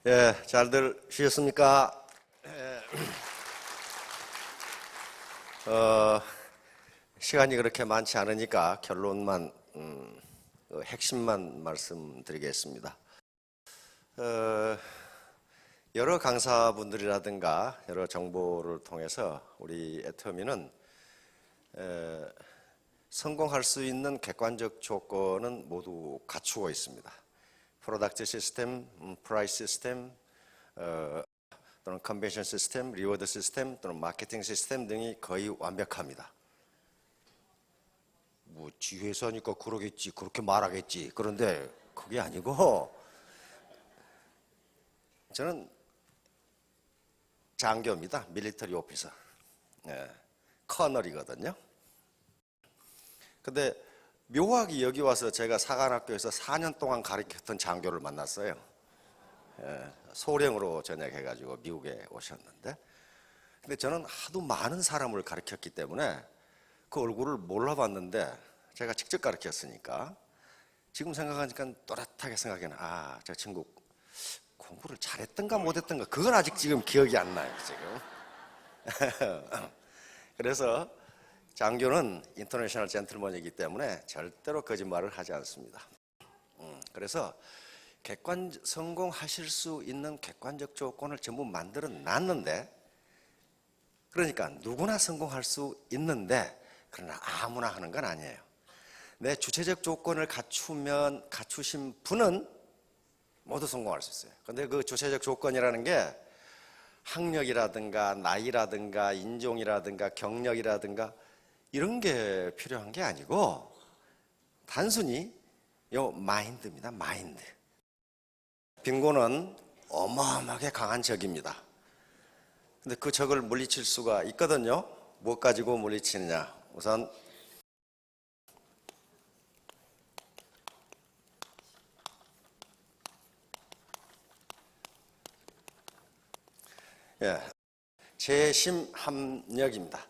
예, 잘들 쉬셨습니까? 시간이 그렇게 많지 않으니까 결론만, 핵심만 말씀드리겠습니다. 여러 강사분들이라든가 여러 정보를 통해서 우리 애터미는 성공할 수 있는 객관적 조건은 모두 갖추고 있습니다. 프로덕트 시스템, 프라이스 시스템, 또는 컨벤션 시스템, 리워드 시스템, 또는 마케팅 시스템 등이 거의 완벽합니다. 뭐 지회에서 하니까 그러겠지, 그렇게 말하겠지. 그런데 그게 아니고 저는 장교입니다. 밀리터리 오피서. 커널이거든요. 근데 묘하게 여기 와서 제가 사관학교에서 4년 동안 가르쳤던 장교를 만났어요. 소령으로 전역해가지고 미국에 오셨는데, 근데 저는 하도 많은 사람을 가르쳤기 때문에 그 얼굴을 몰라봤는데 제가 직접 가르쳤으니까 지금 생각하니까 또렷하게 생각이 나. 저 친구 공부를 잘했던가 못했던가 그건 아직 지금 기억이 안 나요 지금. 그래서 장교는 인터내셔널 젠틀먼이기 때문에 절대로 거짓말을 하지 않습니다. 그래서 성공하실 수 있는 객관적 조건을 전부 만들어 놨는데, 그러니까 누구나 성공할 수 있는데, 그러나 아무나 하는 건 아니에요. 내 주체적 조건을 갖추신 분은 모두 성공할 수 있어요. 근데 그 주체적 조건이라는 게 학력이라든가 나이라든가 인종이라든가 경력이라든가 이런 게 필요한 게 아니고 단순히 요 마인드입니다. 마인드. 빈곤은 어마어마하게 강한 적입니다. 근데 그 적을 물리칠 수가 있거든요. 뭐 가지고 물리치느냐. 우선 재심합력입니다.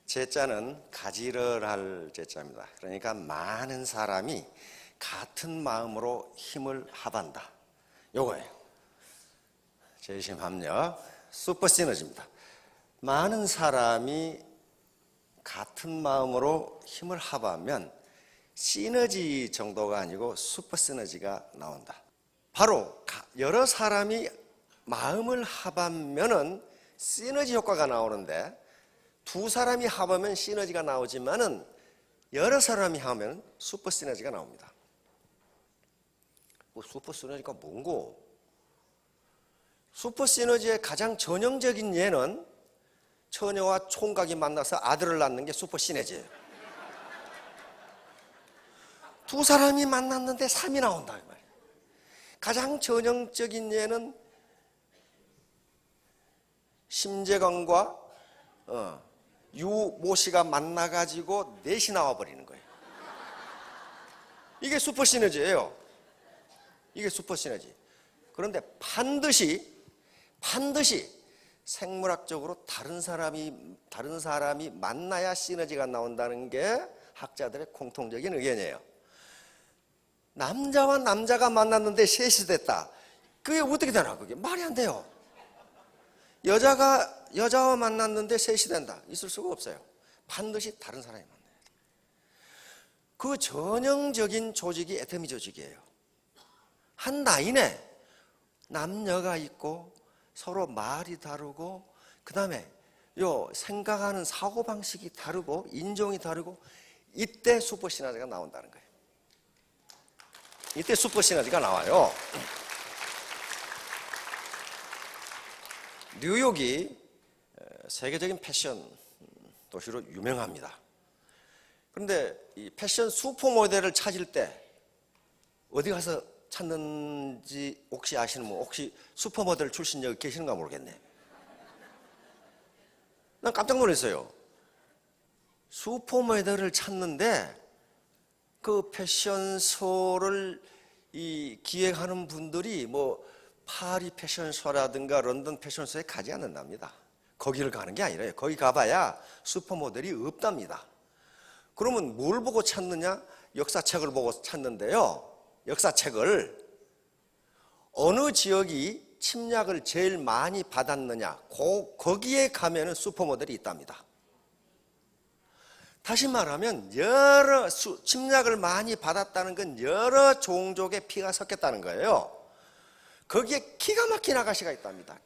제자는 가지런할 제자입니다. 그러니까 많은 사람이 같은 마음으로 힘을 합한다. 요거예요. 재심합력, 슈퍼 시너지입니다. 많은 사람이 같은 마음으로 힘을 합하면 시너지 정도가 아니고 슈퍼 시너지가 나온다. 바로 여러 사람이 마음을 합하면은 시너지 효과가 나오는데, 두 사람이 합하면 시너지가 나오지만은 여러 사람이 하면 슈퍼 시너지가 나옵니다. 뭐 슈퍼 시너지가 뭔고? 슈퍼 시너지의 가장 전형적인 예는 처녀와 총각이 만나서 아들을 낳는 게 슈퍼 시너지예요. 두 사람이 만났는데 3이 나온다. 가장 전형적인 예는 심재광과 유모 씨가 만나가지고 넷이 나와버리는 거예요. 이게 슈퍼 시너지예요. 이게 슈퍼 시너지. 그런데 반드시 생물학적으로 다른 사람이 만나야 시너지가 나온다는 게 학자들의 공통적인 의견이에요. 남자와 남자가 만났는데 셋이 됐다. 그게 어떻게 되나? 그게 말이 안 돼요. 여자가 여자와 만났는데 셋이 된다. 있을 수가 없어요. 반드시 다른 사람이 만나야 돼. 그 전형적인 조직이 애터미 조직이에요. 한 라인에 남녀가 있고 서로 말이 다르고, 그 다음에 생각하는 사고방식이 다르고 인종이 다르고, 이때 슈퍼 시너지가 나온다는 거예요. 이때 슈퍼 시너지가 나와요. 뉴욕이 세계적인 패션 도시로 유명합니다. 그런데 이 패션 슈퍼모델을 찾을 때 어디 가서 찾는지 혹시 아시는 분, 혹시 슈퍼모델 출신 여기 계시는가 모르겠네. 난 깜짝 놀랐어요. 슈퍼모델을 찾는데 그 패션쇼를 기획하는 분들이 뭐 파리 패션쇼라든가 런던 패션쇼에 가지 않는답니다. 거기를 가는 게 아니라요. 거기 가봐야 슈퍼모델이 없답니다. 그러면 뭘 보고 찾느냐? 역사책을 보고 찾는데요. 역사책을 어느 지역이 침략을 제일 많이 받았느냐, 거기에 가면은 슈퍼모델이 있답니다. 다시 말하면 침략을 많이 받았다는 건 여러 종족의 피가 섞였다는 거예요. 거기에 기가 막힌 아가씨가 있답니다.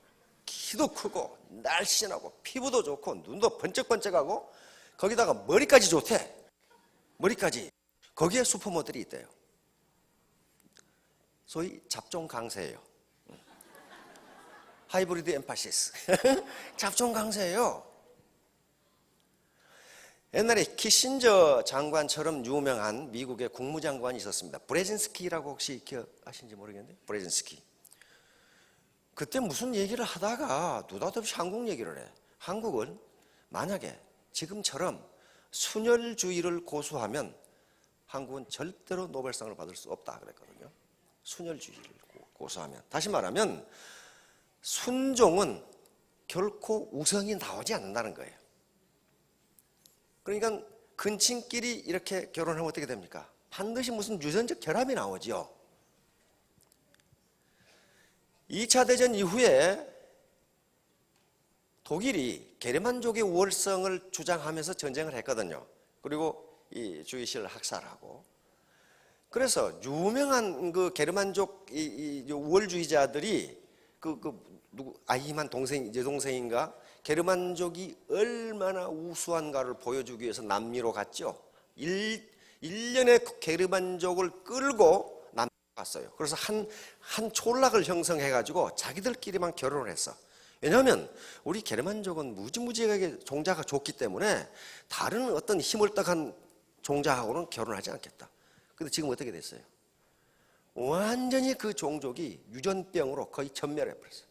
키도 크고 날씬하고 피부도 좋고 눈도 번쩍번쩍하고 거기다가 머리까지 좋대. 머리까지. 거기에 슈퍼모델이 있대요. 소위 잡종 강세예요. 하이브리드 엠파시스. 잡종 강세예요. 옛날에 키신저 장관처럼 유명한 미국의 국무장관이 있었습니다. 브레진스키라고 혹시 기억하시는지 모르겠는데, 브레진스키. 그때 무슨 얘기를 하다가 느닷없이 한국 얘기를 해. 한국은 만약에 지금처럼 순혈주의를 고수하면 한국은 절대로 노벨상을 받을 수 없다 그랬거든요. 순혈주의를 고수하면. 다시 말하면 순종은 결코 우성이 나오지 않는다는 거예요. 그러니까 근친끼리 이렇게 결혼하면 어떻게 됩니까? 반드시 무슨 유전적 결함이 나오죠. 2차 대전 이후에 독일이 게르만족의 우월성을 주장하면서 전쟁을 했거든요. 그리고 이 주이시를 학살하고. 그래서 유명한 그 게르만족 우월주의자들이 아이만 여동생인가? 게르만족이 얼마나 우수한가를 보여주기 위해서 남미로 갔죠. 1년에 게르만족을 끌고 남미로 갔어요. 그래서 한 촌락을 형성해가지고 자기들끼리만 결혼을 했어. 왜냐하면 우리 게르만족은 무지무지하게 종자가 좋기 때문에 다른 어떤 희물떡한 종자하고는 결혼하지 않겠다. 근데 지금 어떻게 됐어요? 완전히 그 종족이 유전병으로 거의 전멸해버렸어요.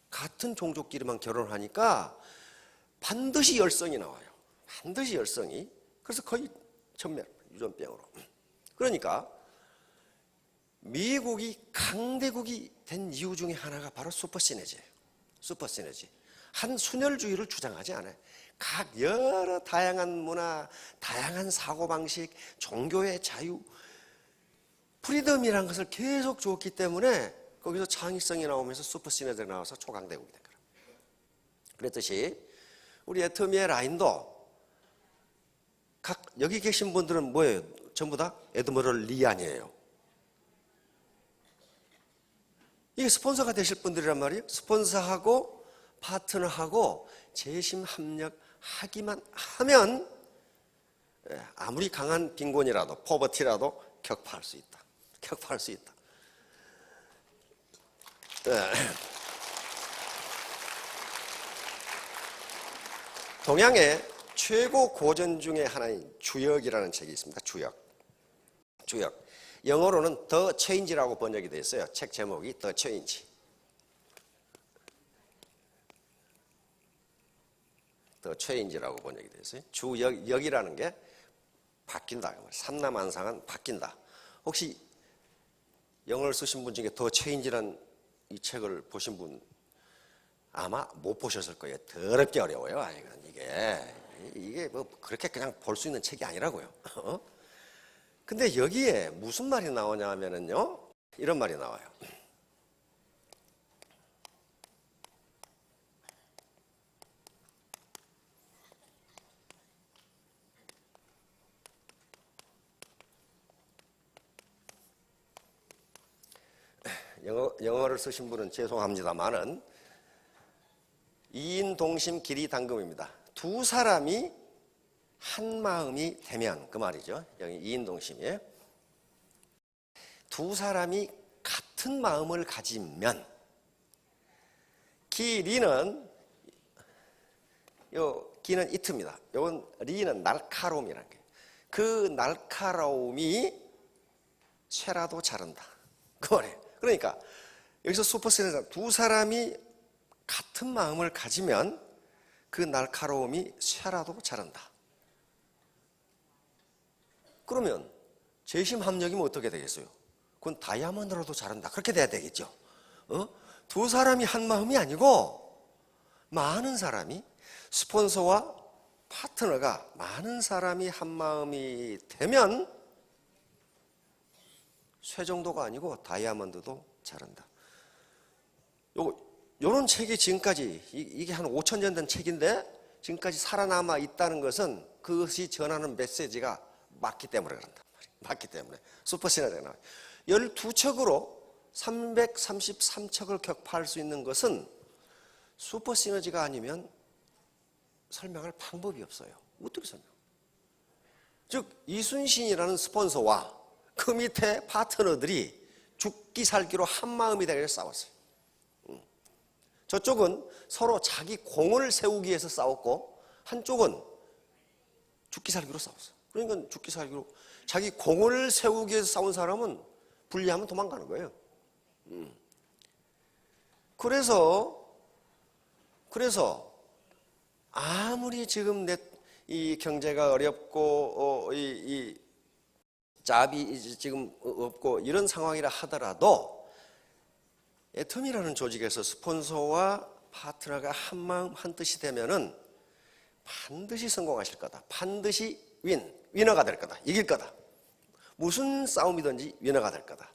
같은 종족끼리만 결혼하니까 반드시 열성이 나와요. 반드시 열성이. 그래서 거의 전멸, 유전병으로. 그러니까 미국이 강대국이 된 이유 중에 하나가 바로 슈퍼시너지예요. 슈퍼시너지. 한 순혈주의를 주장하지 않아요. 각 여러 다양한 문화, 다양한 사고방식, 종교의 자유, 프리덤이라는 것을 계속 주었기 때문에 거기서 창의성이 나오면서 슈퍼시너지가 나와서 초강대국이 된 거예요. 그랬듯이 우리 애터미의 라인도 여기 계신 분들은 뭐예요? 전부 다 에드머럴 리 아니에요. 이게 스폰서가 되실 분들이란 말이에요. 스폰서하고 파트너하고 재심 합력하기만 하면 아무리 강한 빈곤이라도 포버티라도 격파할 수 있다. 격파할 수 있다. 동양의 최고 고전 중에 하나인 주역이라는 책이 있습니다. 주역. 영어로는 The Change라고 번역이 되어 있어요. 책 제목이 The Change. The Change라고 번역이 되어 있어요. 주역이라는 게 바뀐다. 삼남한상은 바뀐다. 혹시 영어를 쓰신 분 중에 The Change라는 이 책을 보신 분 아마 못 보셨을 거예요. 더럽게 어려워요. 이게 뭐 그렇게 그냥 볼 수 있는 책이 아니라고요. 근데 여기에 무슨 말이 나오냐 하면은요, 이런 말이 나와요. 영어를 쓰신 분은 죄송합니다만은 이인 동심 길이 당금입니다. 두 사람이 한 마음이 되면 그 말이죠. 여기 이인 동심이에요. 두 사람이 같은 마음을 가지면 기리는 기는 이트입니다. 요건 리는 날카로움이라는 거예요. 그 날카로움이 쇠라도 자른다. 그 말이에요. 그러니까 여기서 슈퍼세너자 두 사람이 같은 마음을 가지면 그 날카로움이 쇠라도 자른다. 그러면 재심 합력이면 어떻게 되겠어요? 그건 다이아몬드라도 자른다. 그렇게 돼야 되겠죠. 두 사람이 한 마음이 아니고 많은 사람이 스폰서와 파트너가 많은 사람이 한 마음이 되면 쇠 정도가 아니고 다이아몬드도 자른다. 요런 책이 지금까지 이게 한 5천 년 된 책인데 지금까지 살아남아 있다는 것은 그것이 전하는 메시지가 맞기 때문에 그런단 말이에요. 맞기 때문에 슈퍼시너지가 나와요. 12척으로 333척을 격파할 수 있는 것은 슈퍼시너지가 아니면 설명할 방법이 없어요. 어떻게 설명? 즉 이순신이라는 스폰서와 그 밑에 파트너들이 죽기 살기로 한마음이 되게 싸웠어요. 저쪽은 서로 자기 공을 세우기 위해서 싸웠고 한쪽은 죽기 살기로 싸웠어요. 그러니까 죽기 살기로 자기 공을 세우기 위해서 싸운 사람은 불리하면 도망가는 거예요. 그래서 아무리 지금 이 경제가 어렵고 이 잡이 지금 없고 이런 상황이라 하더라도 애텀이라는 조직에서 스폰서와 파트너가 한마음 한뜻이 되면은 반드시 성공하실 거다. 반드시 위너가 될 거다. 이길 거다. 무슨 싸움이든지 위너가 될 거다.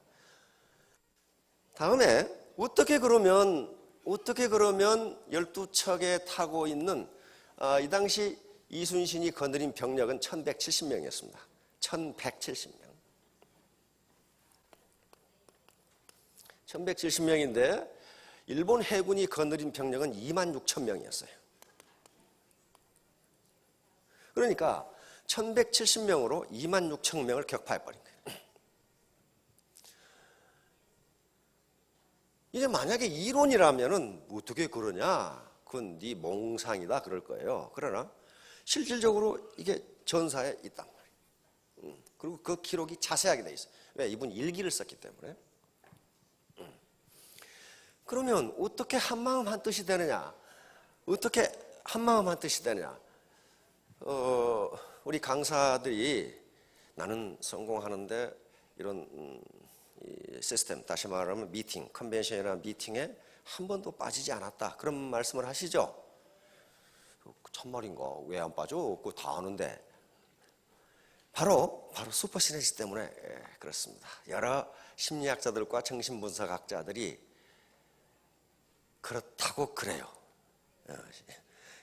다음에 어떻게 그러면 12척에 타고 있는 이 당시 이순신이 거느린 병력은 1170명이었습니다. 1170명. 1170명인데 일본 해군이 거느린 병력은 26,000명이었어요. 그러니까 1170명으로 26,000명을 격파해버린 거예요. 이제 만약에 이론이라면은 어떻게 그러냐? 그건 네 몽상이다 그럴 거예요. 그러나 실질적으로 이게 전사에 있단 말이에요. 그리고 그 기록이 자세하게 돼 있어요. 왜? 이분 일기를 썼기 때문에. 그러면 어떻게 한마음 한뜻이 되느냐? 어떻게 한마음 한뜻이 되느냐? 우리 강사들이 나는 성공하는데 이런 이 시스템, 다시 말하면 미팅, 컨벤션이나 미팅에 한 번도 빠지지 않았다. 그런 말씀을 하시죠. 참말인가? 왜 안 빠져? 그거 다 아는데. 바로 슈퍼 시너지 때문에 그렇습니다. 여러 심리학자들과 정신분석학자들이 그렇다고 그래요.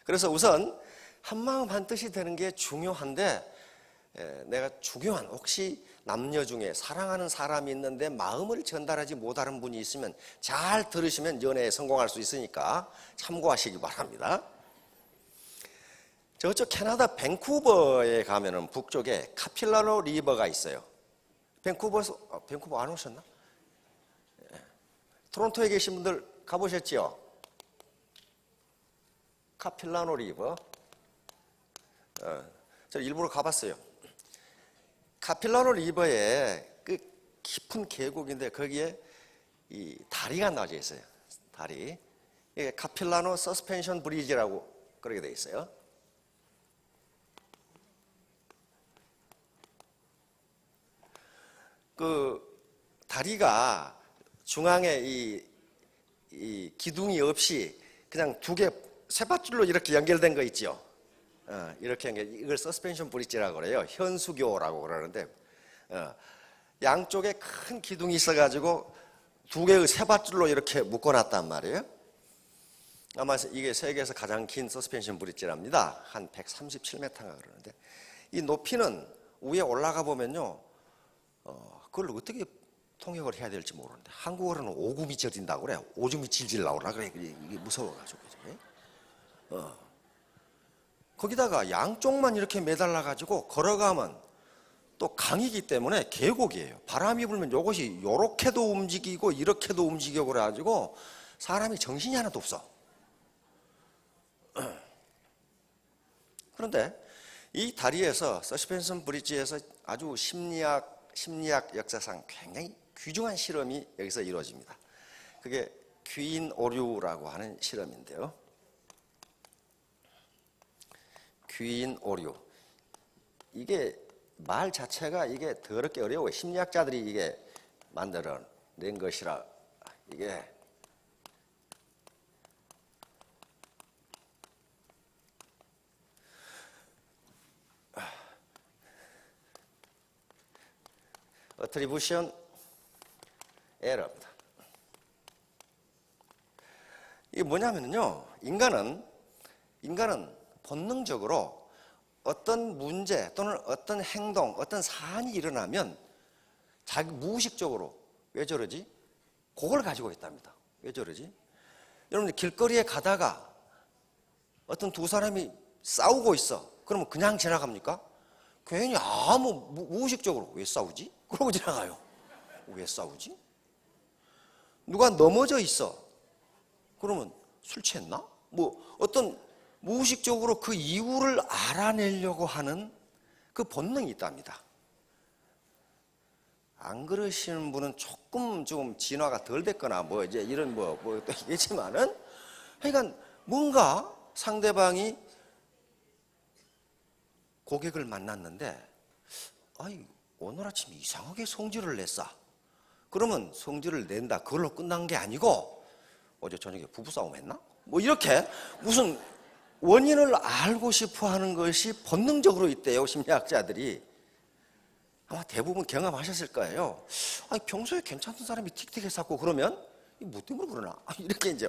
그래서 우선 한마음 한뜻이 되는 게 중요한데 내가 중요한 혹시 남녀 중에 사랑하는 사람이 있는데 마음을 전달하지 못하는 분이 있으면 잘 들으시면 연애에 성공할 수 있으니까 참고하시기 바랍니다. 저쪽 캐나다 밴쿠버에 가면은 북쪽에 카필라노 리버가 있어요. 밴쿠버 안 오셨나? 토론토에 계신 분들 가보셨지요? 카필라노 리버. 저 일부러 가봤어요. 카필라노 리버에 그 깊은 계곡인데 거기에 이 다리가 놔져 있어요. 다리. 이게 카필라노 서스펜션 브리지라고 그렇게 돼 있어요. 그 다리가 중앙에 이 기둥이 없이 그냥 세 밧줄로 이렇게 연결된 거 있죠. 이렇게 이걸 서스펜션 브릿지라고 그래요. 현수교라고 그러는데 양쪽에 큰 기둥이 있어가지고 두 개의 세 밧줄로 이렇게 묶어놨단 말이에요. 아마 이게 세계에서 가장 긴 서스펜션 브릿지랍니다. 한 137m가 그러는데 이 높이는 위에 올라가 보면요, 그걸 어떻게 통역을 해야 될지 모르는데 한국어로는 오금이 저린다고 그래요. 오줌이 질질 나오라 그래. 이게 무서워가지고. 거기다가 양쪽만 이렇게 매달라가지고 걸어가면 또 강이기 때문에 계곡이에요. 바람이 불면 이것이 요렇게도 움직이고 이렇게도 움직여 그래가지고 사람이 정신이 하나도 없어. 그런데 이 다리에서 서스펜션 브릿지에서 아주 심리학 역사상 굉장히 귀중한 실험이 여기서 이루어집니다. 그게 귀인 오류라고 하는 실험인데요. 귀인 오류. 이게 말 자체가 이게 더럽게 어려워요. 심리학자들이 이게 만들어낸 것이라 이게 attribution error입니다. 이게 뭐냐면요, 인간은 본능적으로 어떤 문제 또는 어떤 행동, 어떤 사안이 일어나면 자기 무의식적으로 왜 저러지? 그걸 가지고 있답니다. 왜 저러지? 여러분들 길거리에 가다가 어떤 두 사람이 싸우고 있어. 그러면 그냥 지나갑니까? 괜히 아무 무의식적으로 왜 싸우지? 그러고 지나가요. 왜 싸우지? 누가 넘어져 있어. 그러면 술 취했나? 뭐 어떤 무의식적으로 그 이유를 알아내려고 하는 그 본능이 있답니다. 안 그러시는 분은 조금 좀 진화가 덜 됐거나 뭐 이제 이런 뭐 또 있겠지만은, 하여간 뭔가 상대방이 고객을 만났는데, 아이 오늘 아침 이상하게 성질을 냈어. 그러면 성질을 낸다 그걸로 끝난 게 아니고, 어제 저녁에 부부싸움 했나? 뭐 이렇게 무슨 원인을 알고 싶어 하는 것이 본능적으로 있대요, 심리학자들이. 아마 대부분 경험하셨을 거예요. 아니, 평소에 괜찮던 사람이 틱틱했었고 그러면 뭐 때문에 그러나? 이렇게 이제.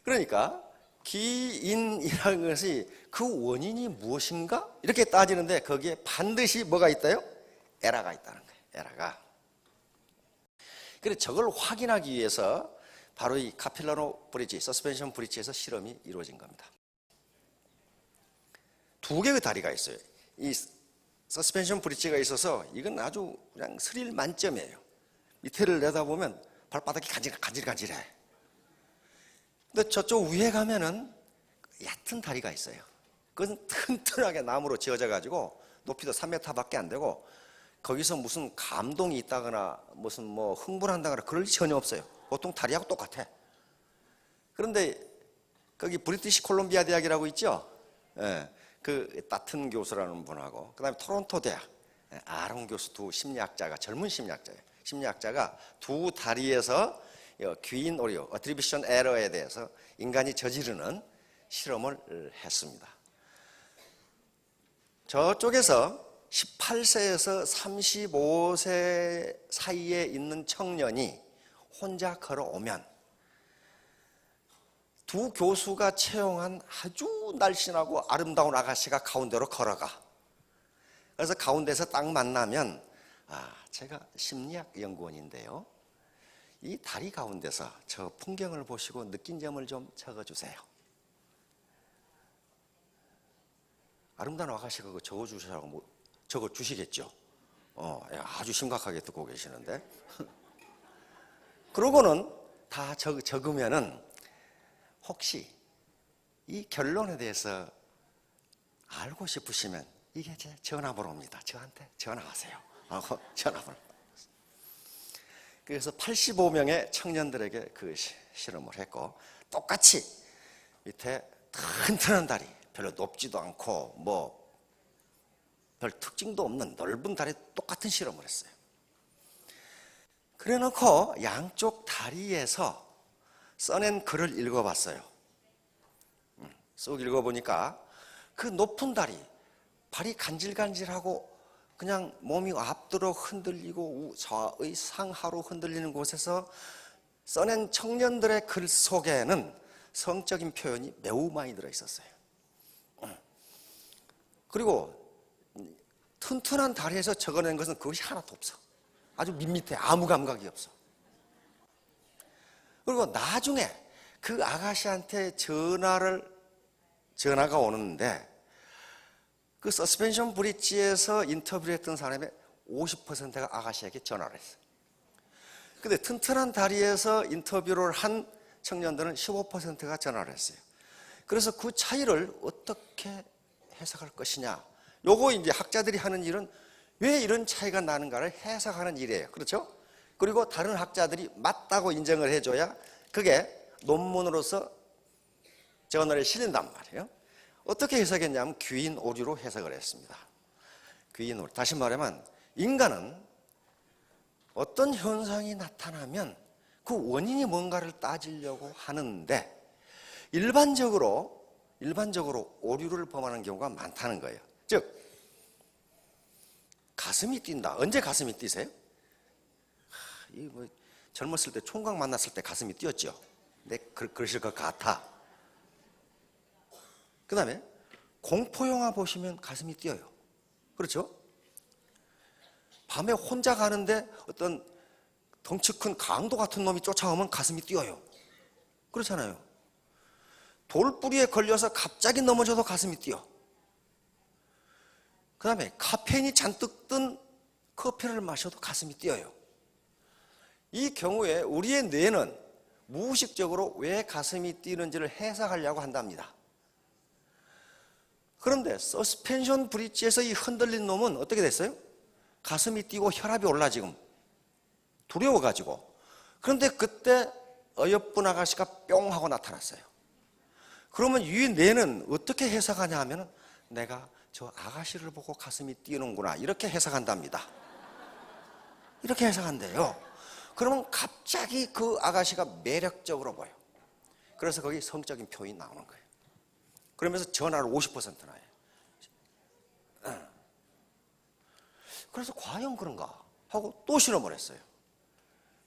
그러니까 기인이라는 것이 그 원인이 무엇인가? 이렇게 따지는데 거기에 반드시 뭐가 있다요? 에러가 있다는 거예요. 에러가. 그래서 저걸 확인하기 위해서 바로 이 카필라노 브릿지, 서스펜션 브릿지에서 실험이 이루어진 겁니다. 두 개의 다리가 있어요. 이 서스펜션 브릿지가 있어서 이건 아주 그냥 스릴 만점이에요. 밑에를 내다보면 발바닥이 간질간질해. 근데 저쪽 위에 가면은 얕은 다리가 있어요. 그건 튼튼하게 나무로 지어져 가지고 높이도 3m밖에 안 되고, 거기서 무슨 감동이 있다거나 무슨 뭐 흥분한다거나 그럴 리 전혀 없어요. 보통 다리하고 똑같아. 그런데 거기 브리티시 콜롬비아 대학이라고 있죠? 예, 그 따튼 교수라는 분하고 그다음에 토론토 대학 아론 교수, 두 심리학자가, 젊은 심리학자가 두 다리에서 귀인 오류, 어트리뷰션 에러에 대해서 인간이 저지르는 실험을 했습니다. 저쪽에서 18세에서 35세 사이에 있는 청년이 혼자 걸어오면 두 교수가 채용한 아주 날씬하고 아름다운 아가씨가 가운데로 걸어가. 그래서 가운데서 딱 만나면, 제가 심리학 연구원인데요, 이 다리 가운데서 저 풍경을 보시고 느낀 점을 좀 적어주세요. 아름다운 아가씨가 그거 적어주시라고 뭐 적어주시겠죠? 아주 심각하게 듣고 계시는데. 그러고는 다 적으면은 혹시 이 결론에 대해서 알고 싶으시면 이게 제 전화번호입니다. 저한테 전화하세요. 하고 전화번호. 그래서 85명의 청년들에게 그 실험을 했고, 똑같이 밑에 튼튼한 다리, 별로 높지도 않고 뭐 별 특징도 없는 넓은 다리에 똑같은 실험을 했어요. 그래 놓고 양쪽 다리에서 써낸 글을 읽어봤어요. 쑥 읽어보니까 그 높은 다리, 발이 간질간질하고 그냥 몸이 앞뒤로 흔들리고 좌의 상하로 흔들리는 곳에서 써낸 청년들의 글 속에는 성적인 표현이 매우 많이 들어있었어요. 그리고 튼튼한 다리에서 적어낸 것은 그것이 하나도 없어. 아주 밋밋해. 아무 감각이 없어. 그리고 나중에 그 아가씨한테 전화가 오는데, 그 서스펜션 브릿지에서 인터뷰를 했던 사람의 50%가 아가씨에게 전화를 했어요. 근데 튼튼한 다리에서 인터뷰를 한 청년들은 15%가 전화를 했어요. 그래서 그 차이를 어떻게 해석할 것이냐, 요거 이제 학자들이 하는 일은 왜 이런 차이가 나는가를 해석하는 일이에요. 그렇죠? 그리고 다른 학자들이 맞다고 인정을 해줘야 그게 논문으로서 저널에 실린단 말이에요. 어떻게 해석했냐면 귀인 오류로 해석을 했습니다. 귀인 오류. 다시 말하면 인간은 어떤 현상이 나타나면 그 원인이 뭔가를 따지려고 하는데, 일반적으로 오류를 범하는 경우가 많다는 거예요. 즉, 가슴이 뛴다. 언제 가슴이 뛰세요? 젊었을 때 총각 만났을 때 가슴이 뛰었죠. 그러실 것 같아. 그 다음에 공포영화 보시면 가슴이 뛰어요. 그렇죠? 밤에 혼자 가는데 어떤 덩치 큰 강도 같은 놈이 쫓아오면 가슴이 뛰어요. 그렇잖아요. 돌뿌리에 걸려서 갑자기 넘어져도 가슴이 뛰어. 그 다음에 카페인이 잔뜩 든 커피를 마셔도 가슴이 뛰어요. 이 경우에 우리의 뇌는 무의식적으로 왜 가슴이 뛰는지를 해석하려고 한답니다. 그런데 서스펜션 브릿지에서 이 흔들린 놈은 어떻게 됐어요? 가슴이 뛰고 혈압이 올라 지금. 두려워가지고. 그런데 그때 어여쁜 아가씨가 뿅 하고 나타났어요. 그러면 이 뇌는 어떻게 해석하냐 하면 내가 저 아가씨를 보고 가슴이 뛰는구나 이렇게 해석한답니다. 이렇게 해석한대요. 그러면 갑자기 그 아가씨가 매력적으로 보여. 그래서 거기 성적인 표현이 나오는 거예요. 그러면서 전화를 50% 나요. 그래서 과연 그런가 하고 또 실험을 했어요.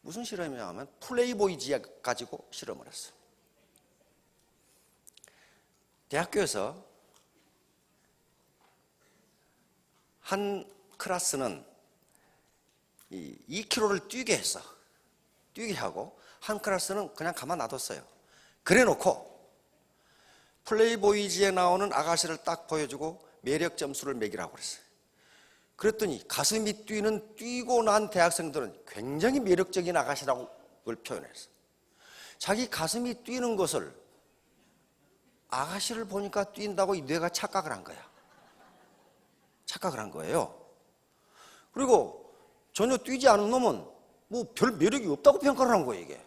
무슨 실험이냐면 플레이보이 지약 가지고 실험을 했어요. 대학교에서 한 클래스는 2km를 뛰게 했어. 뛰게 하고 한 클래스는 그냥 가만 놔뒀어요. 그래 놓고 플레이보이지에 나오는 아가씨를 딱 보여주고 매력 점수를 매기라고 그랬어요. 그랬더니 가슴이 뛰고 난 대학생들은 굉장히 매력적인 아가씨라고 그걸 표현했어요. 자기 가슴이 뛰는 것을 아가씨를 보니까 뛴다고 이 뇌가 착각을 한 거야. 착각을 한 거예요. 그리고 전혀 뛰지 않은 놈은 뭐 별 매력이 없다고 평가를 한 거예요, 이게.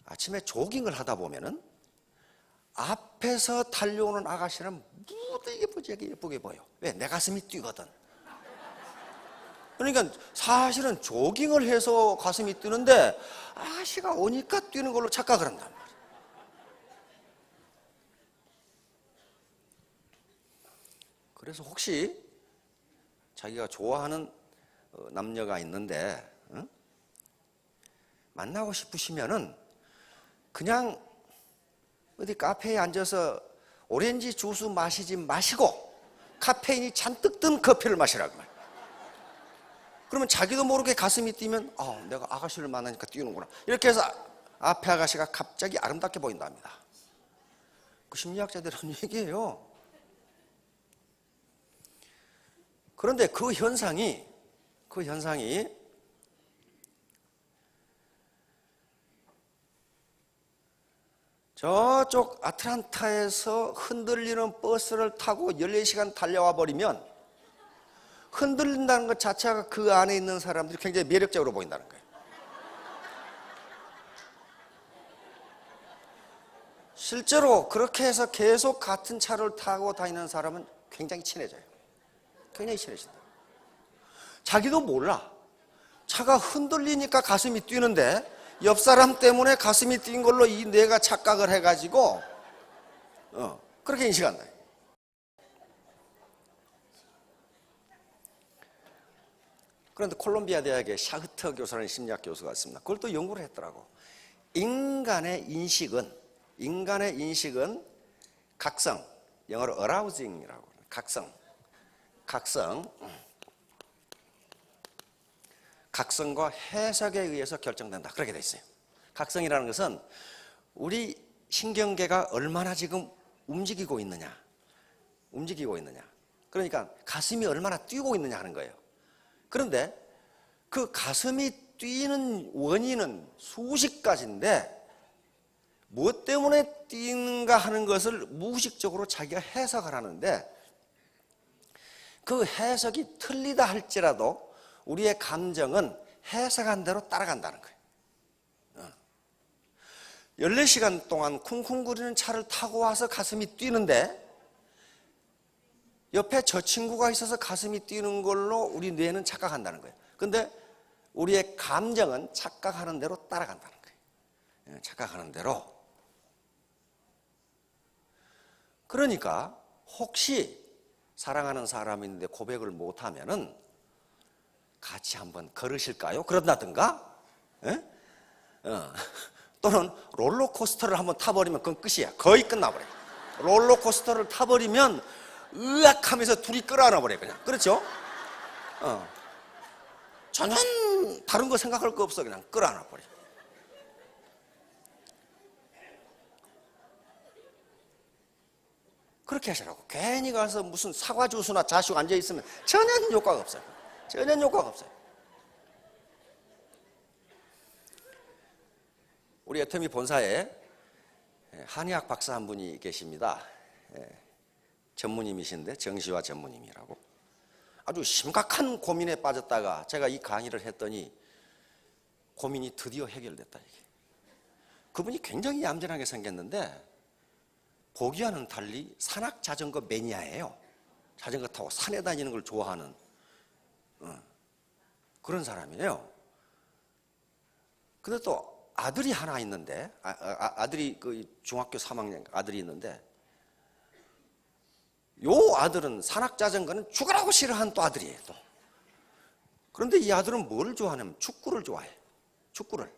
아침에 조깅을 하다 보면은 앞에서 달려오는 아가씨는 무대 예쁘게 보여. 왜? 내 가슴이 뛰거든. 그러니까 사실은 조깅을 해서 가슴이 뛰는데 아가씨가 오니까 뛰는 걸로 착각을 한단 말이야. 그래서 혹시 자기가 좋아하는 남녀가 있는데 만나고 싶으시면은 그냥 어디 카페에 앉아서 오렌지 주스 마시지 마시고 카페인이 잔뜩 든 커피를 마시라고 말이야. 그러면 자기도 모르게 가슴이 뛰면 내가 아가씨를 만나니까 뛰는구나. 이렇게 해서 앞에 아가씨가 갑자기 아름답게 보인답니다. 그 심리학자들이 하는 얘기예요. 그런데 그 현상이 저쪽 아틀란타에서 흔들리는 버스를 타고 14시간 달려와 버리면 흔들린다는 것 자체가 그 안에 있는 사람들이 굉장히 매력적으로 보인다는 거예요. 실제로 그렇게 해서 계속 같은 차를 타고 다니는 사람은 굉장히 친해져요. 굉장히 친해진다. 자기도 몰라. 차가 흔들리니까 가슴이 뛰는데 옆 사람 때문에 가슴이 뛴 걸로 이 뇌가 착각을 해가지고 그렇게 인식한다. 그런데 콜롬비아 대학의 샤흐터 교수라는 심리학 교수가 있습니다. 그걸 또 연구를 했더라고. 인간의 인식은 각성, 영어로 arousing이라고 각성과 해석에 의해서 결정된다. 그렇게 돼 있어요. 각성이라는 것은 우리 신경계가 얼마나 지금 움직이고 있느냐. 그러니까 가슴이 얼마나 뛰고 있느냐 하는 거예요. 그런데 그 가슴이 뛰는 원인은 수십 가지인데 무엇 때문에 뛰는가 하는 것을 무의식적으로 자기가 해석을 하는데 그 해석이 틀리다 할지라도 우리의 감정은 해석한 대로 따라간다는 거예요. 14시간 동안 쿵쿵거리는 차를 타고 와서 가슴이 뛰는데 옆에 저 친구가 있어서 가슴이 뛰는 걸로 우리 뇌는 착각한다는 거예요. 근데 우리의 감정은 착각하는 대로 따라간다는 거예요. 착각하는 대로. 그러니까 혹시 사랑하는 사람이 있는데 고백을 못하면은 같이 한번 걸으실까요? 그런다든가 에? 또는 롤러코스터를 한번 타버리면 그건 끝이야. 거의 끝나버려. 롤러코스터를 타버리면 으악 하면서 둘이 끌어안아 버려 그냥. 그렇죠? 전혀 다른 거 생각할 거 없어. 그냥 끌어안아 버려. 그렇게 하시라고. 괜히 가서 무슨 사과 주스나 자식 앉아 있으면 전혀 효과가 없어요. 전혀 효과가 없어요. 우리 애터미 본사에 한의학 박사 한 분이 계십니다. 전무님이신데 정시화 전무님이라고. 아주 심각한 고민에 빠졌다가 제가 이 강의를 했더니 고민이 드디어 해결됐다. 이게. 그분이 굉장히 얌전하게 생겼는데 보기와는 달리 산악 자전거 매니아예요. 자전거 타고 산에 다니는 걸 좋아하는 그런 사람이에요. 근데 또 아들이 하나 있는데 아들이 그 중학교 3학년 아들이 있는데 요 아들은 산악 자전거는 죽으라고 싫어하는 또 아들이에요. 또. 그런데 이 아들은 뭘 좋아하냐면 축구를 좋아해. 축구를.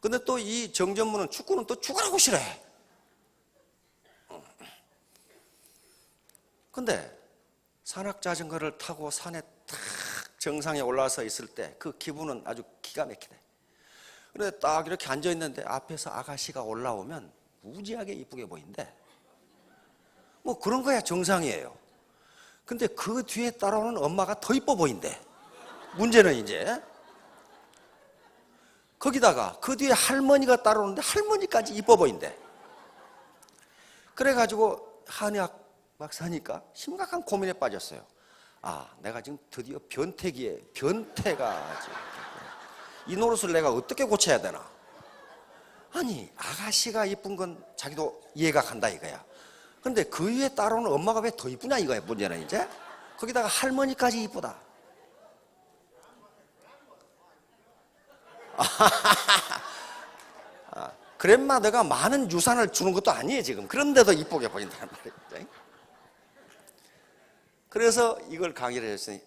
근데 또 이 정전무는 축구는 또 죽으라고 싫어해. 근데 산악 자전거를 타고 산에 탁 정상에 올라서 있을 때 그 기분은 아주 기가 막히대. 그런데 딱 이렇게 앉아 있는데 앞에서 아가씨가 올라오면 무지하게 이쁘게 보인대. 뭐 그런 거야 정상이에요. 근데 그 뒤에 따라오는 엄마가 더 이뻐 보인대. 문제는 이제 거기다가 그 뒤에 할머니가 따라오는데 할머니까지 이뻐 보인대. 그래가지고 한의학 박사니까 심각한 고민에 빠졌어요. 아, 내가 지금 드디어 변태기에 변태가 지금 이 노릇을 내가 어떻게 고쳐야 되나? 아니, 아가씨가 이쁜 건 자기도 이해가 간다 이거야. 그런데 그 위에 따라오는 엄마가 왜 더 이쁘냐 이거야. 문제는 이제 거기다가 할머니까지 이쁘다. 그랜마더가 많은 유산을 주는 것도 아니에요 지금. 그런데도 이쁘게 보인다는 말이에요. 그래서 이걸 강의를 했으니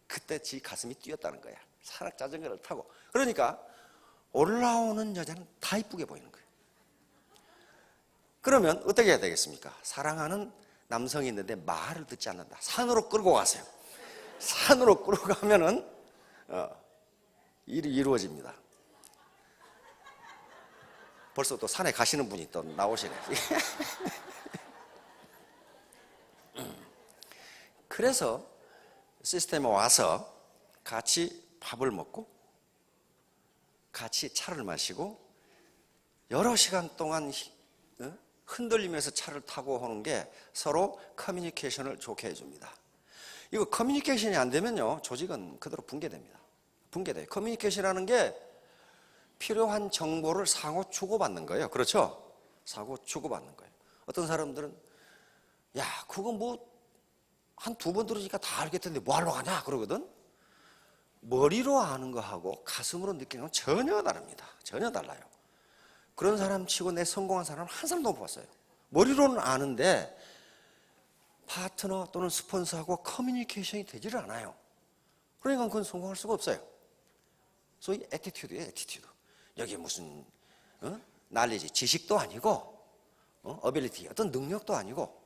그때 지 가슴이 뛰었다는 거야. 산악 자전거를 타고. 그러니까 올라오는 여자는 다 이쁘게 보이는 거예요. 그러면 어떻게 해야 되겠습니까? 사랑하는 남성이 있는데 말을 듣지 않는다. 산으로 끌고 가세요. 산으로 끌고 가면은 일이 이루어집니다. 벌써 또 산에 가시는 분이 또 나오시네. 그래서 시스템에 와서 같이 밥을 먹고 같이 차를 마시고 여러 시간 동안 흔들리면서 차를 타고 오는 게 서로 커뮤니케이션을 좋게 해줍니다. 이거 커뮤니케이션이 안 되면요 조직은 그대로 붕괴됩니다. 붕괴돼요. 커뮤니케이션이라는 게 필요한 정보를 상호 주고받는 거예요. 그렇죠? 상호 주고받는 거예요. 어떤 사람들은 야 그거 뭐 한 두 번 들으니까 다 알겠던데 뭐 하러 가냐 그러거든. 머리로 아는 거하고 가슴으로 느끼는 건 전혀 다릅니다. 전혀 달라요. 그런 사람 치고 내 성공한 사람은 한 사람도 못 봤어요. 머리로는 아는데 파트너 또는 스폰서하고 커뮤니케이션이 되지를 않아요. 그러니까 그건 성공할 수가 없어요. 소위 애티튜드예요. 애티튜드. 여기 무슨 난리지 지식도 아니고 어빌리티 어떤 능력도 아니고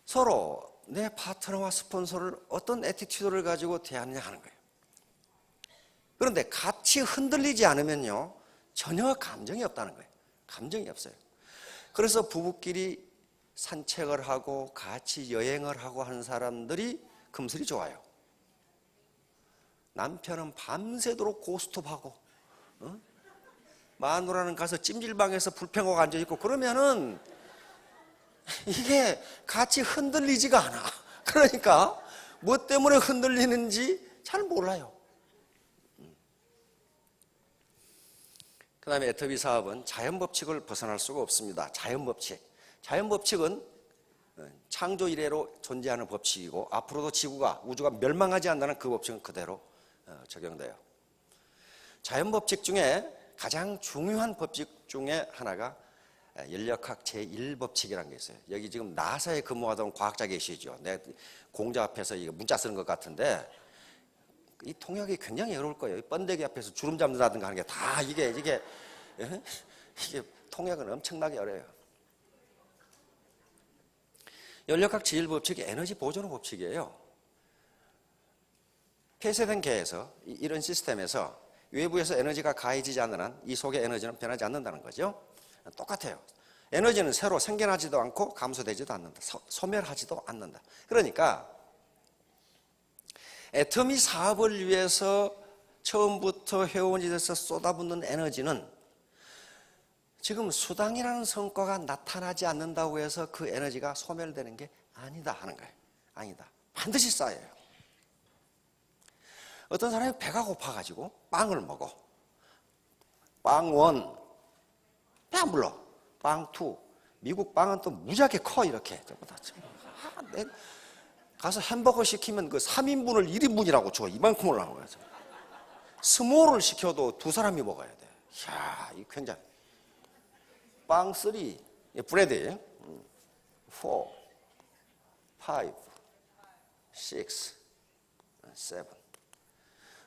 서로 내 파트너와 스폰서를 어떤 애티튜드를 가지고 대하느냐 하는 거예요. 그런데 같이 흔들리지 않으면요 전혀 감정이 없다는 거예요. 감정이 없어요. 그래서 부부끼리 산책을 하고 같이 여행을 하고 하는 사람들이 금슬이 좋아요. 남편은 밤새도록 고스톱하고 마누라는 가서 찜질방에서 불평하고 앉아있고 그러면은 이게 같이 흔들리지가 않아. 그러니까 뭐 때문에 흔들리는지 잘 몰라요. 그 다음에 애터미 사업은 자연법칙을 벗어날 수가 없습니다. 자연법칙. 자연법칙은 창조 이래로 존재하는 법칙이고 앞으로도 지구가 우주가 멸망하지 않는다는 그 법칙은 그대로 적용돼요. 자연법칙 중에 가장 중요한 법칙 중에 하나가 인력학 제1법칙이라는 게 있어요. 여기 지금 나사에 근무하던 과학자 계시죠. 내 공자 앞에서 이거 문자 쓰는 것 같은데 이 통역이 굉장히 어려울 거예요. 이 번데기 앞에서 주름 잡는다든가 하는 게 다 이게 통역은 엄청나게 어려워요. 연력학 지질 법칙이 에너지 보존 법칙이에요. 폐쇄된 계에서 이런 시스템에서 외부에서 에너지가 가해지지 않는 한 이 속의 에너지는 변하지 않는다는 거죠. 똑같아요. 에너지는 새로 생겨나지도 않고 감소되지도 않는다. 소멸하지도 않는다. 그러니까 애터미 사업을 위해서 처음부터 회원이 돼서 쏟아붓는 에너지는 지금 수당이라는 성과가 나타나지 않는다고 해서 그 에너지가 소멸되는 게 아니다 하는 거예요. 아니다. 반드시 쌓여요. 어떤 사람이 배가 고파가지고 빵을 먹어. 빵 1, 배 안 불러. 빵 2, 미국 빵은 또 무지하게 커 이렇게. 가서 햄버거 시키면 그 3인분을 1인분이라고 줘. 이만큼을 나오는 거야. 스몰을 시켜도 2사람이 먹어야 돼. 이야, 이 굉장히. 빵 3, 브레드 4, 5, 6, 7.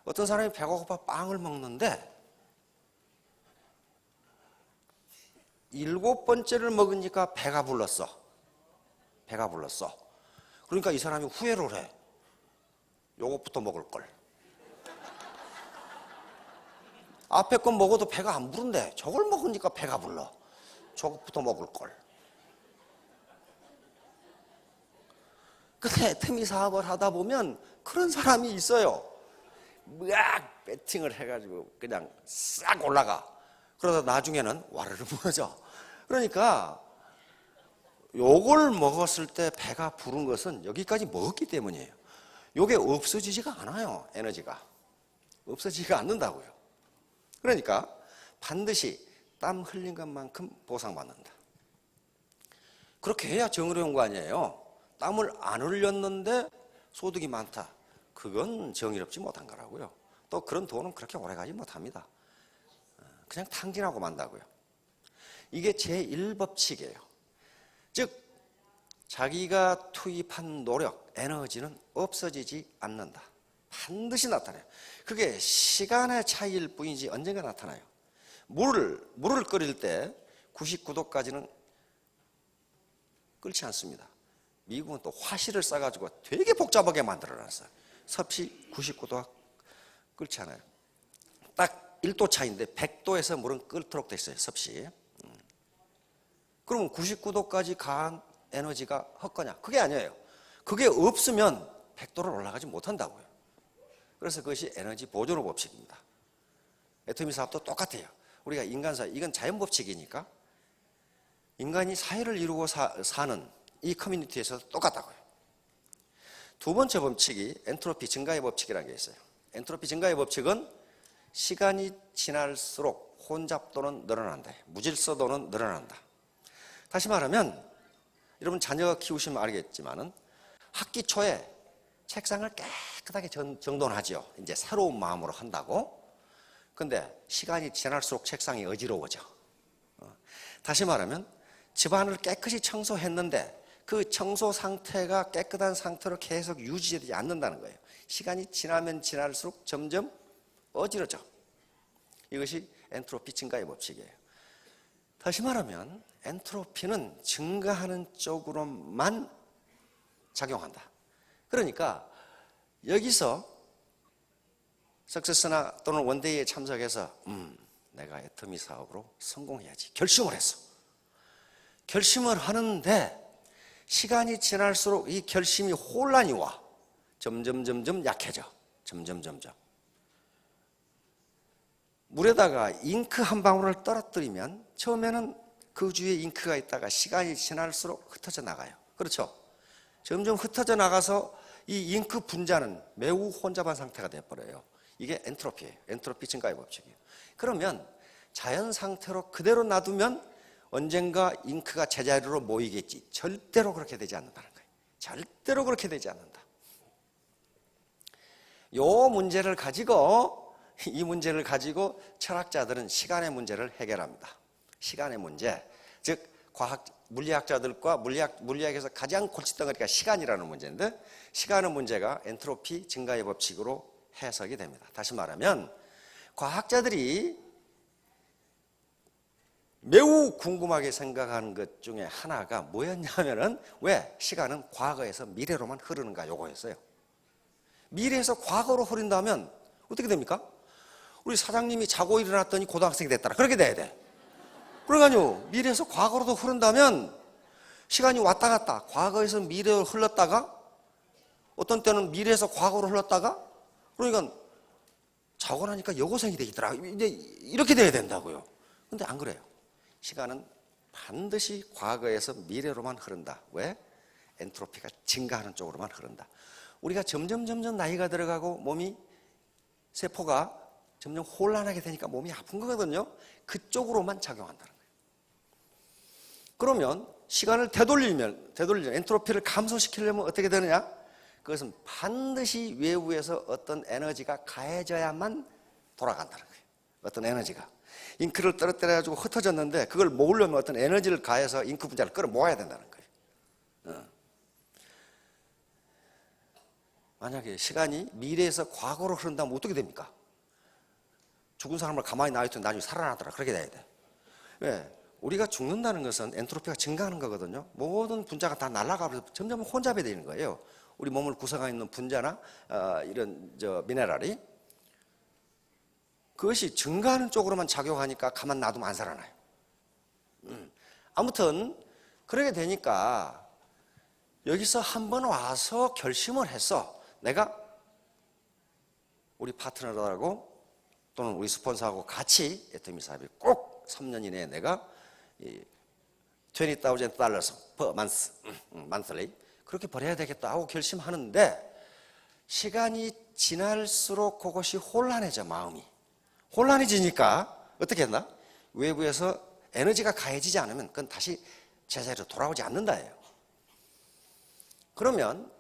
어떤 사람이 배가 고파 빵을 먹는데 7번째를 먹으니까 배가 불렀어. 배가 불렀어. 그러니까 이 사람이 후회를 해. 요것부터 먹을 걸. 앞에 건 먹어도 배가 안 부른데 저걸 먹으니까 배가 불러. 저것부터 먹을 걸. 근데 애터미 사업을 하다 보면 그런 사람이 있어요. 막 배팅을 해가지고 그냥 싹 올라가. 그러다 나중에는 와르르 무너져. 그러니까 요걸 먹었을 때 배가 부른 것은 여기까지 먹었기 때문이에요. 요게 없어지지가 않아요. 에너지가 없어지지가 않는다고요. 그러니까 반드시 땀 흘린 것만큼 보상받는다. 그렇게 해야 정의로운 거 아니에요. 땀을 안 흘렸는데 소득이 많다. 그건 정의롭지 못한 거라고요. 또 그런 돈은 그렇게 오래가지 못합니다. 그냥 탕진하고 만다고요. 이게 제1법칙이에요. 즉 자기가 투입한 노력, 에너지는 없어지지 않는다. 반드시 나타나요. 그게 시간의 차이일 뿐이지 언젠가 나타나요. 물을 끓일 때 99도까지는 끓지 않습니다. 미국은 또 화실을 싸가지고 되게 복잡하게 만들어놨어요. 섭씨 99도가 끓지 않아요. 딱 1도 차이인데 100도에서 물은 끓도록 돼 있어요. 섭씨. 그러면 99도까지 가한 에너지가 헛거냐? 그게 아니에요. 그게 없으면 100도를 올라가지 못한다고요. 그래서 그것이 에너지 보존의 법칙입니다. 애터미 사업도 똑같아요. 우리가 인간사회, 이건 자연법칙이니까 인간이 사회를 이루고 사는 이 커뮤니티에서도 똑같다고요. 두 번째 법칙이 엔트로피 증가의 법칙이라는 게 있어요. 엔트로피 증가의 법칙은 시간이 지날수록 혼잡도는 늘어난다. 무질서도는 늘어난다. 다시 말하면 여러분 자녀 키우시면 알겠지만은 학기 초에 책상을 깨끗하게 정돈하죠. 이제 새로운 마음으로 한다고. 근데 시간이 지날수록 책상이 어지러워져. 다시 말하면 집안을 깨끗이 청소했는데 그 청소 상태가 깨끗한 상태로 계속 유지되지 않는다는 거예요. 시간이 지나면 지날수록 점점 어지러져. 이것이 엔트로피 증가의 법칙이에요. 다시 말하면 엔트로피는 증가하는 쪽으로만 작용한다. 그러니까 여기서 석세스나 또는 원데이에 참석해서 내가 애터미 사업으로 성공해야지 결심을 했어. 결심을 하는데 시간이 지날수록 이 결심이 혼란이 와. 점점 약해져. 점점. 물에다가 잉크 한 방울을 떨어뜨리면 처음에는 그 주위에 잉크가 있다가 시간이 지날수록 흩어져 나가요. 그렇죠? 점점 흩어져 나가서 이 잉크 분자는 매우 혼잡한 상태가 되어버려요. 이게 엔트로피예요. 엔트로피 증가의 법칙이에요. 그러면 자연 상태로 그대로 놔두면 언젠가 잉크가 제자리로 모이겠지. 절대로 그렇게 되지 않는다는 거예요. 절대로 그렇게 되지 않는다. 이 문제를 가지고 철학자들은 시간의 문제를 해결합니다. 시간의 문제, 즉 물리학자들과 물리학에서 가장 골칫덩어리가 시간이라는 문제인데 시간의 문제가 엔트로피 증가의 법칙으로 해석이 됩니다. 다시 말하면 과학자들이 매우 궁금하게 생각하는 것 중에 하나가 뭐였냐면은 왜 시간은 과거에서 미래로만 흐르는가 요거였어요. 미래에서 과거로 흐른다면 어떻게 됩니까? 우리 사장님이 자고 일어났더니 고등학생이 됐더라. 그렇게 돼야 돼. 그러니까요, 미래에서 과거로도 흐른다면 시간이 왔다 갔다 과거에서 미래로 흘렀다가 어떤 때는 미래에서 과거로 흘렀다가 그러니까 자고 나니까 여고생이 되더라. 이제 이렇게 돼야 된다고요. 근데 안 그래요. 시간은 반드시 과거에서 미래로만 흐른다. 왜? 엔트로피가 증가하는 쪽으로만 흐른다. 우리가 점점 나이가 들어가고 몸이 세포가 점점 혼란하게 되니까 몸이 아픈 거거든요. 그쪽으로만 작용한다는 거예요. 그러면 시간을 되돌리면 엔트로피를 감소시키려면 어떻게 되느냐? 그것은 반드시 외부에서 어떤 에너지가 가해져야만 돌아간다는 거예요. 어떤 에너지가. 잉크를 떨어뜨려가지고 흩어졌는데 그걸 모으려면 어떤 에너지를 가해서 잉크 분자를 끌어 모아야 된다는 거예요. 만약에 시간이 미래에서 과거로 흐른다면 어떻게 됩니까? 죽은 사람을 가만히 놔두면 나중에 살아나더라. 그렇게 돼야 돼. 왜? 우리가 죽는다는 것은 엔트로피가 증가하는 거거든요. 모든 분자가 다 날아가면서 점점 혼잡이 되는 거예요. 우리 몸을 구성하고 있는 분자나 이런 미네랄이 그것이 증가하는 쪽으로만 작용하니까 가만 놔두면 안 살아나요. 아무튼 그렇게 되니까 여기서 한번 와서 결심을 했어. 내가 우리 파트너하고 또는 우리 스폰서하고 같이 애터미 사업이 꼭 3년 이내에 내가 $20,000 per month, monthly 그렇게 벌어야 되겠다 하고 결심하는데 시간이 지날수록 그것이 혼란해져. 마음이 혼란해지니까 어떻게 했나? 외부에서 에너지가 가해지지 않으면 그건 다시 제자리로 돌아오지 않는다예요. 그러면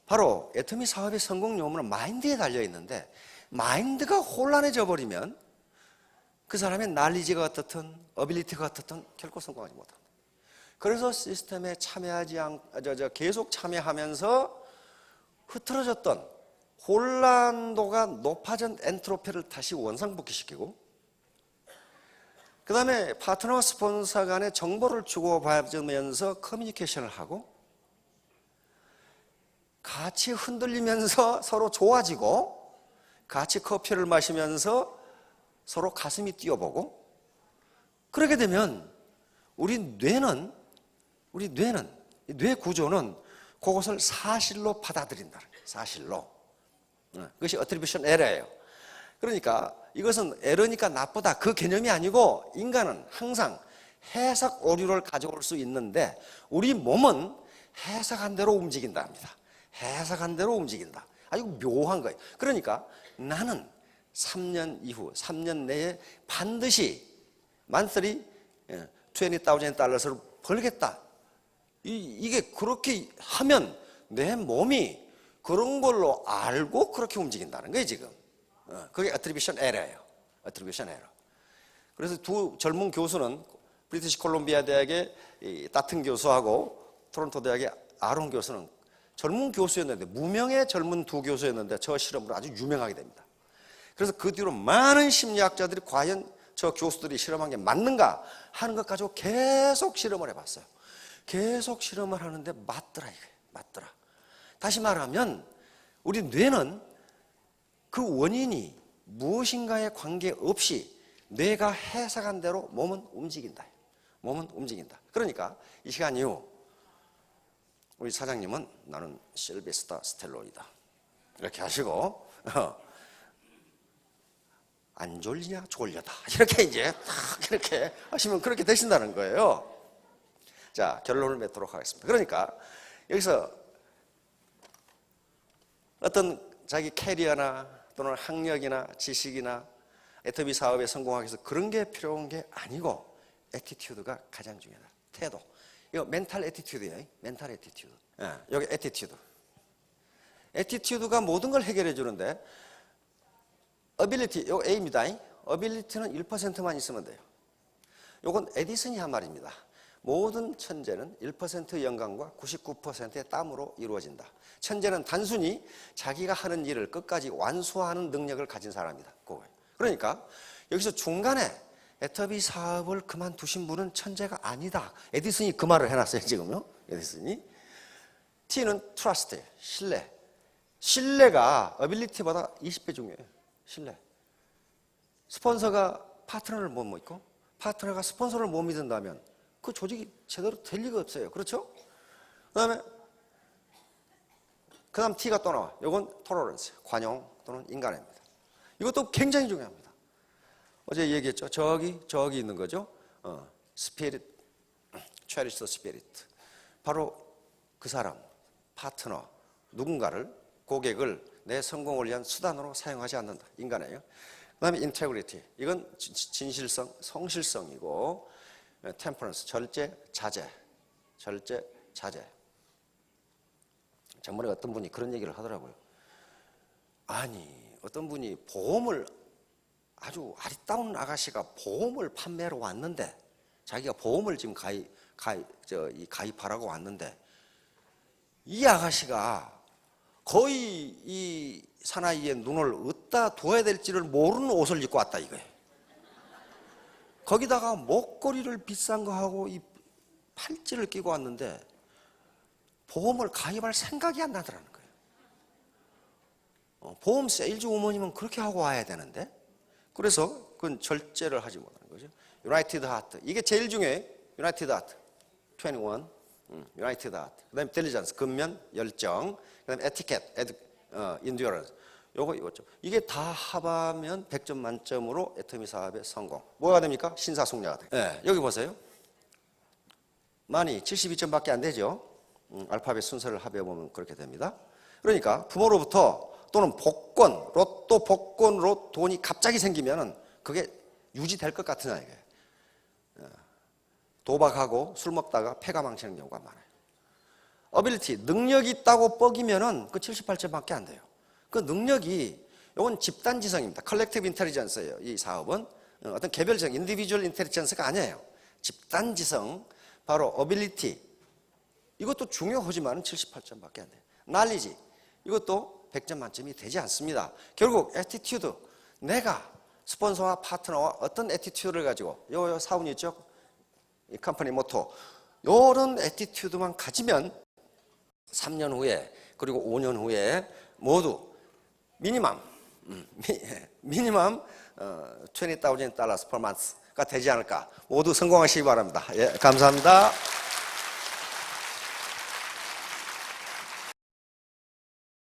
바로 애터미 사업의 성공 요문은 마인드에 달려 있는데 마인드가 혼란해져 버리면 그 사람의 날리지가 어떻든 어빌리티가 어떻든 결코 성공하지 못한다. 그래서 시스템에 참여하지 계속 참여하면서 흐트러졌던 혼란도가 높아진 엔트로피를 다시 원상복귀시키고 그 다음에 파트너와 스폰서 간에 정보를 주고받으면서 커뮤니케이션을 하고 같이 흔들리면서 서로 좋아지고 같이 커피를 마시면서 서로 가슴이 뛰어보고 그렇게 되면 우리 뇌 구조는 그것을 사실로 받아들인다는 거예요. 사실로. 그것이 어트리뷰션 에러예요. 그러니까 이것은 에러니까 나쁘다 그 개념이 아니고 인간은 항상 해석 오류를 가져올 수 있는데 우리 몸은 해석한 대로 움직인다 합니다. 해석한 대로 움직인다. 아주 묘한 거예요. 그러니까 나는 3년 이후 3년 내에 반드시 monthly $20,000를 벌겠다. 이게 그렇게 하면 내 몸이 그런 걸로 알고 그렇게 움직인다는 거예요, 지금. 그게 attribution error예요. attribution error. 그래서 두 젊은 교수는 브리티시 콜롬비아 대학의 따튼 교수하고 토론토 대학의 아론 교수는 젊은 교수였는데 무명의 젊은 두 교수였는데 저 실험으로 아주 유명하게 됩니다. 그래서 그 뒤로 많은 심리학자들이 과연 저 교수들이 실험한 게 맞는가 하는 것 가지고 계속 실험을 해봤어요. 계속 실험을 하는데 맞더라 이거예요. 맞더라. 다시 말하면 우리 뇌는 그 원인이 무엇인가에 관계없이 뇌가 해석한 대로 몸은 움직인다. 몸은 움직인다. 그러니까 이 시간 이후 우리 사장님은 나는 실베스타 스텔론이다. 이렇게 하시고 안 졸리냐? 졸려다. 이렇게 이제 딱 이렇게 하시면 그렇게 되신다는 거예요. 자, 결론을 맺도록 하겠습니다. 그러니까 여기서 어떤 자기 캐리어나 또는 학력이나 지식이나 애터미 사업에 성공하기 위해서 그런 게 필요한 게 아니고 애티튜드가 가장 중요하다. 태도. 이거 멘탈 애티튜드예요. 멘탈 애티튜드. 여기 애티튜드. 애티튜드가 모든 걸 해결해 주는데 어빌리티, 이거 A입니다. 어빌리티는 1%만 있으면 돼요. 이건 에디슨이 한 말입니다. 모든 천재는 1% 영감과 99%의 땀으로 이루어진다. 천재는 단순히 자기가 하는 일을 끝까지 완수하는 능력을 가진 사람이다. 그거예요. 그러니까 여기서 중간에 애터비 사업을 그만두신 분은 천재가 아니다. 에디슨이 그 말을 해놨어요, 지금요. 에디슨이. T는 트러스트예요. 신뢰. 신뢰가 어빌리티보다 20배 중요해요. 신뢰. 스폰서가 파트너를 못 믿고 파트너가 스폰서를 못 믿는다면 그 조직이 제대로 될 리가 없어요. 그렇죠? 그 다음 T가 또 나와. 이건 토러런스, 관용 또는 인간입니다. 이것도 굉장히 중요합니다. 어제 얘기했죠. 저기 있는 거죠. 스피릿, cherish the spirit. 바로 그 사람, 파트너, 누군가를, 고객을 내 성공을 위한 수단으로 사용하지 않는다. 인간이에요. 그 다음에 integrity. 이건 진실성, 성실성이고, temperance, 절제, 자제. 전번에 어떤 분이 그런 얘기를 하더라고요. 아니, 어떤 분이 보험을, 아주 아리따운 아가씨가 보험을 판매하러 왔는데, 자기가 보험을 지금 가입하라고 왔는데, 이 아가씨가 거의 이 사나이의 눈을 어디다 둬야 될지를 모르는 옷을 입고 왔다 이거예요. 거기다가 목걸이를 비싼 거 하고 이 팔찌를 끼고 왔는데 보험을 가입할 생각이 안 나더라는 거예요. 보험 세일즈 우먼이면 그렇게 하고 와야 되는데, 그래서 그건 절제를 하지 못하는 거죠. 유나이티드 하트, 이게 제일 중요해요. 유나이티드 하트 21, 유나이티드 하트. 그 다음에 딜리전스, 근면, 열정. 그 다음에 에티켓, 인듀어런스. 이거죠. 이게 다 합하면 100점 만점으로 애터미 사업의 성공. 뭐가 됩니까? 신사숙녀가 돼요. 네, 여기 보세요. 많이 72점밖에 안 되죠. 알파벳 순서를 합해보면 그렇게 됩니다. 그러니까 부모로부터 또는 복권, 로또 복권으로 돈이 갑자기 생기면은 그게 유지될 것 같으냐 이게. 도박하고 술 먹다가 폐가 망치는 경우가 많아요. 어빌리티, 능력이 있다고 뻐기면은 그 78점밖에 안 돼요. 그 능력이, 이건 집단지성입니다. 컬렉티브 인텔리전스예요. 이 사업은 어떤 개별적, 인디비주얼 인텔리전스가 아니에요. 집단지성, 바로 어빌리티. 이것도 중요하지만 78점밖에 안 돼요. 날리지, 이것도 100점 만점이 되지 않습니다. 결국 애티튜드, 내가 스폰서와 파트너와 어떤 애티튜드를 가지고 요 사운이 있죠? 이 컴퍼니 모토, 이런 애티튜드만 가지면 3년 후에 그리고 5년 후에 모두 미니멈 $20,000 per month가 되지 않을까. 모두 성공하시기 바랍니다. 예, 감사합니다.